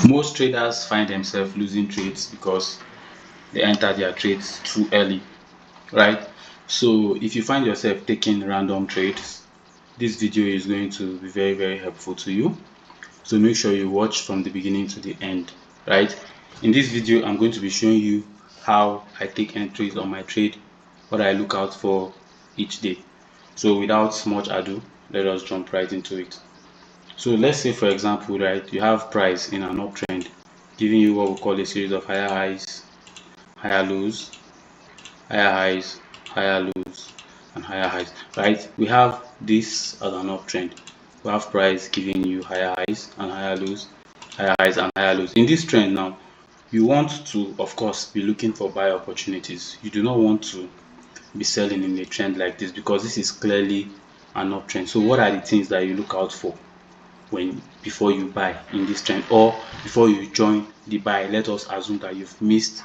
Most traders find themselves losing trades because they enter their trades too early, right? So if you find yourself taking random trades, this video is going to be very helpful to you. So make sure you watch from the beginning to the end, right? In this video, I'm going to be showing you how I take entries on my trade, what I look out for each day. So without much ado, let us jump right into it. So let's say, for example, right, you have price in an uptrend, giving you what we call a series of higher highs, higher lows, higher highs, higher lows, and higher highs, right? We have this as an uptrend. We have price giving you higher highs and higher lows, higher highs and higher lows. In this trend now, you want to, of course, be looking for buy opportunities. You do not want to be selling in a trend like this because this is clearly an uptrend. So what are the things that you look out for before you buy in this trend, or before you join the buy? Let us assume that you've missed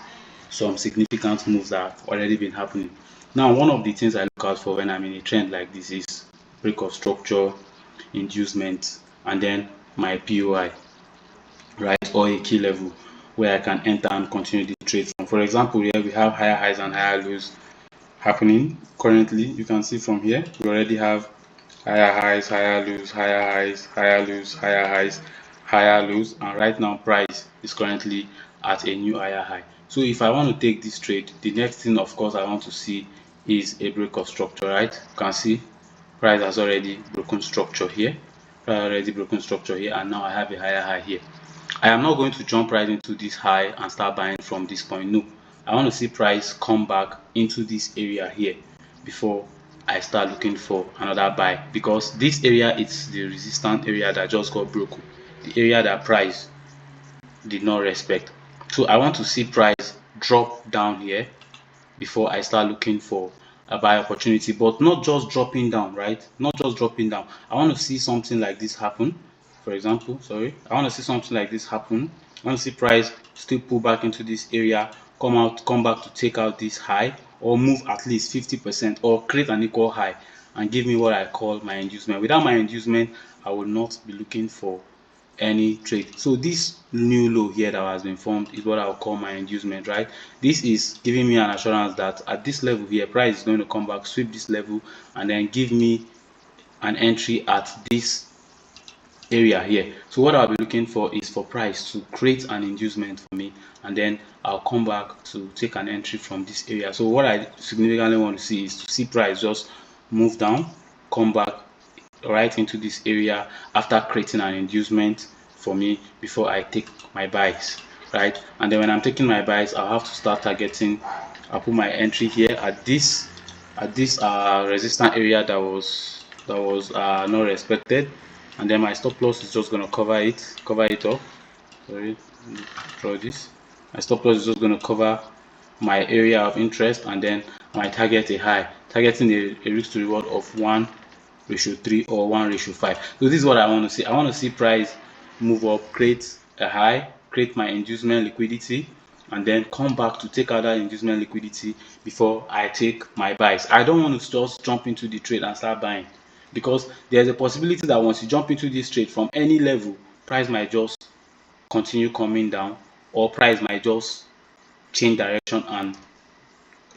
some significant moves that have already been happening. Now, one of the things I look out for when I'm in a trend like this is break of structure, inducement, and then my POI, right, or a key level where I can enter and continue the trade from. For example, here we have higher highs and higher lows happening currently. You can see from here we already have higher highs, higher lows, higher highs, higher lows, higher highs, higher lows, and right now price is currently at a new higher high. So if I want to take this trade, the next thing, of course, I want to see is a break of structure, right? You can see price has already broken structure here, and now I have a higher high here. I am not going to jump right into this high and start buying from this point. No, I want to see price come back into this area here before I start looking for another buy, because this area is the resistance area that just got broken, the area that price did not respect. So I want to see price drop down here before I start looking for a buy opportunity, but not just dropping down, right? Not just dropping down. I want to see something like this happen. For example, I want to see something like this happen. I want to see price still pull back into this area, come back to take out this high, or move at least 50%, or create an equal high and give me what I call my inducement. Without my inducement, I will not be looking for any trade. So this new low here that has been formed is what I'll call my inducement, right? This is giving me an assurance that at this level here, price is going to come back, sweep this level, and then give me an entry at this area here. So what I'll be looking for is for price to create an inducement for me, and then I'll come back to take an entry from this area. So what I significantly want to see is to see price just move down, come back right into this area after creating an inducement for me before I take my buys, right? And then when I'm taking my buys, I'll have to start targeting. I'll put my entry here at this resistance area that was not respected, and then my stop loss is just going to cover it up. Sorry, draw this. My stop loss is just going to cover my area of interest, and then I might target a high, targeting a risk to reward of 1:3 or 1:5. So this is what I want to see. I want to see price move up, create a high, create my inducement liquidity, and then come back to take out that inducement liquidity before I take my buys. I don't want to just jump into the trade and start buying, because there's a possibility that once you jump into this trade from any level, price might just continue coming down, or price might just change direction and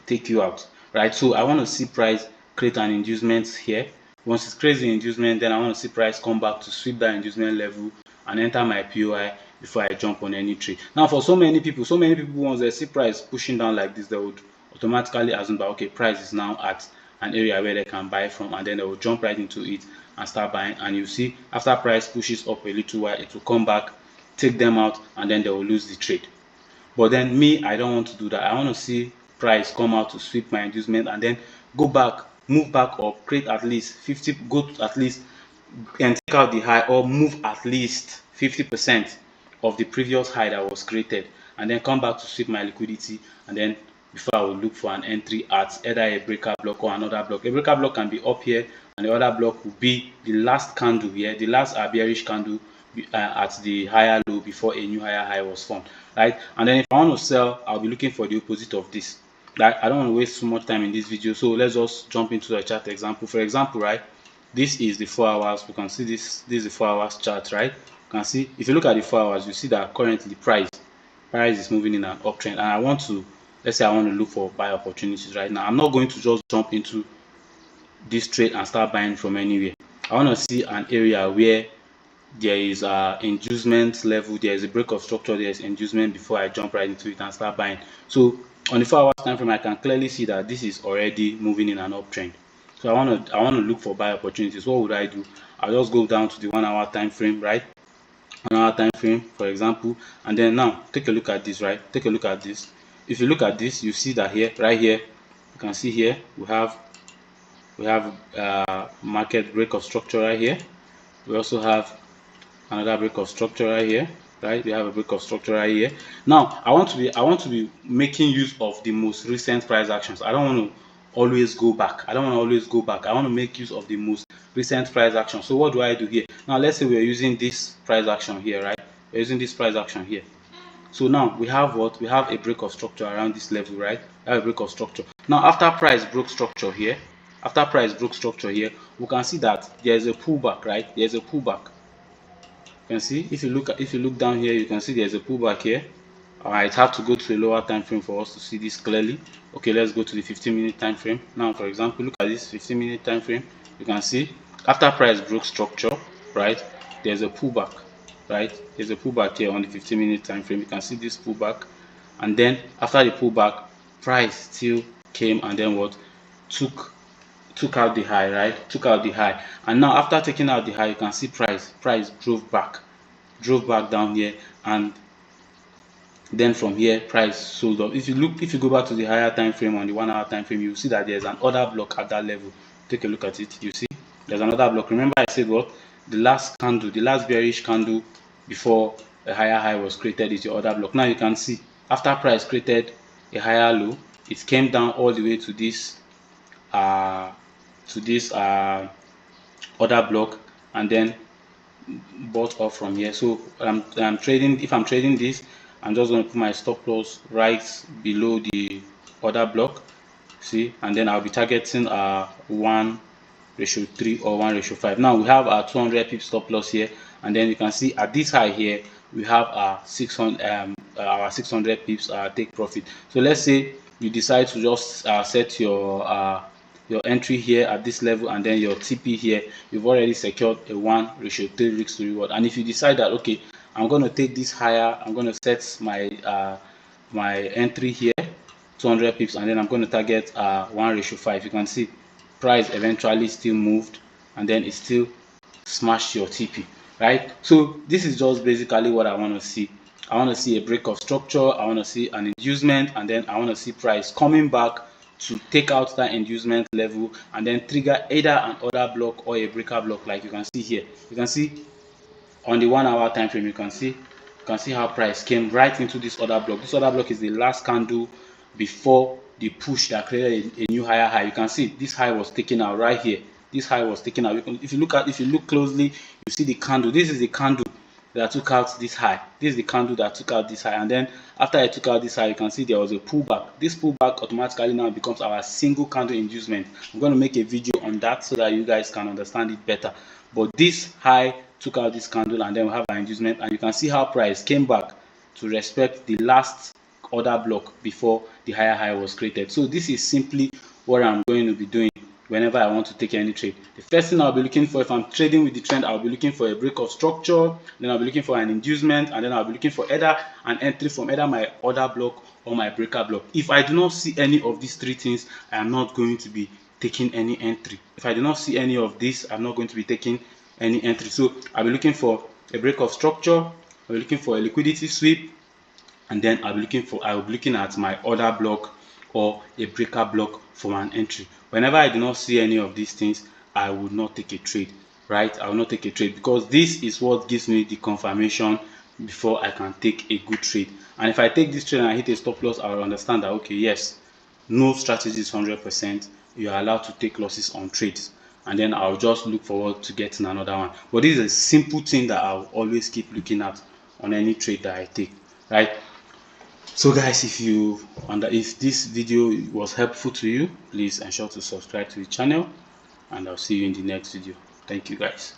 take you out, right? So I want to see price create an inducement here. Once it creates the inducement, then I want to see price come back to sweep that inducement level and enter my POI before I jump on any trade. Now, for so many people, once they see price pushing down like this, they would automatically assume that, okay, price is now at an area where they can buy from, and then they will jump right into it and start buying. And you see, after price pushes up a little while, it will come back, take them out, and then they will lose the trade. But then me, I don't want to do that. I want to see price come out to sweep my inducement and then go back, move back up, create at least 50, go to at least and take out the high, or move at least 50% of the previous high that was created, and then come back to sweep my liquidity, and then before I will look for an entry at either a breaker block or another block. A breaker block can be up here, and the other block will be the last candle here, the last bearish candle at the higher low before a new higher high was formed, right? And then if I want to sell, I'll be looking for the opposite of this. Like, I don't want to waste too much time in this video, so let's just jump into a chart example. For example, right, this is the 4 hours. We can see this is the 4 hours chart, right? can see if you look at the 4 hours, you see that currently price is moving in an uptrend, and I want to, let's say I want to look for buy opportunities right now. I'm not going to just jump into this trade and start buying from anywhere. I want to see an area where there is a inducement level, there is a break of structure, there is inducement before I jump right into it and start buying. So on the 4 hours time frame, I can clearly see that this is already moving in an uptrend. So I want to look for buy opportunities. What would I do? I'll just go down to the 1 hour time frame, right? 1 hour time frame, for example, and then now take a look at this, right? Take a look at this. If you look at this, you see that here, right here, you can see here we have market break of structure right here. We also have another break of structure right here, right? We have a break of structure right here. Now I want to be making use of the most recent price actions. I don't want to always go back. I want to make use of the most recent price action. So what do I do here? Now let's say we are using this price action here, right? We're using this price action here. So now we have what? We have a break of structure around this level, right? We have a break of structure. Now after price broke structure here, we can see that there's a pullback, right? There's a pullback. You can see if you look down here, you can see there's a pullback here. I might have to go to a lower time frame for us to see this clearly. Okay, let's go to the 15-minute time frame. Now, for example, look at this 15-minute time frame. You can see after price broke structure, right? There's a pullback, right? There's a pullback here on the 15-minute time frame. You can see this pullback, and then after the pullback, price still came and then what? Took out the high, right? Took out the high, and now after taking out the high, you can see price drove back down here, and then from here price sold up. If you go back to the higher time frame on the 1 hour time frame, you see that there's an order block at that level. Take a look at it. You see there's another block. Remember I said what? The last bearish candle before a higher high was created is your order block. Now you can see after price created a higher low, it came down all the way to this order block, and then bought off from here. So I'm trading. If I'm trading this, I'm just going to put my stop loss right below the order block, see, and then I'll be targeting 1:3 or 1:5. Now we have our 200 pip stop loss here, and then you can see at this high here we have our 600 pips take profit. So let's say you decide to just set your entry here at this level, and then your TP here, you've already secured a 1:3 risk to reward. And if you decide that okay, I'm going to take this higher, I'm going to set my entry here 200 pips, and then I'm going to target 1:5. You can see price eventually still moved, and then it still smashed your TP, right? So this is just basically what I want to see. I want to see a break of structure, I want to see an inducement, and then I want to see price coming back to take out that inducement level and then trigger either an order block or a breaker block, like you can see here. You can see on the 1 hour time frame, you can see how price came right into this order block. This order block is the last candle before the push that created a new higher high. You can see this high was taken out right here. This high was taken out. If you look closely, you see the candle. This is the candle that took out this high. This is the candle that took out this high, and then after I took out this high, you can see there was a pullback. This pullback automatically now becomes our single candle inducement. I'm going to make a video on that so that you guys can understand it better. But this high took out this candle, and then we have our inducement, and you can see how price came back to respect the last order block before the higher high was created. So this is simply what I'm going to be doing whenever I want to take any trade. The first thing I'll be looking for, if I'm trading with the trend, I'll be looking for a break of structure, then I'll be looking for an inducement, and then I'll be looking for either an entry from either my order block or my breaker block. If I do not see any of these three things, I am not going to be taking any entry. If I do not see any of this, I'm not going to be taking any entry. So I'll be looking for a break of structure, I'll be looking for a liquidity sweep, and then I'll be looking at my order block or a breaker block for an entry. Whenever I do not see any of these things, I would not take a trade, right? I will not take a trade, because this is what gives me the confirmation before I can take a good trade. And if I take this trade and I hit a stop loss, I will understand that okay, yes, no strategy is 100%. You are allowed to take losses on trades, and then I'll just look forward to getting another one. But this is a simple thing that I'll always keep looking at on any trade that I take, right? So guys, if this video was helpful to you, please ensure to subscribe to the channel, and I'll see you in the next video. Thank you guys.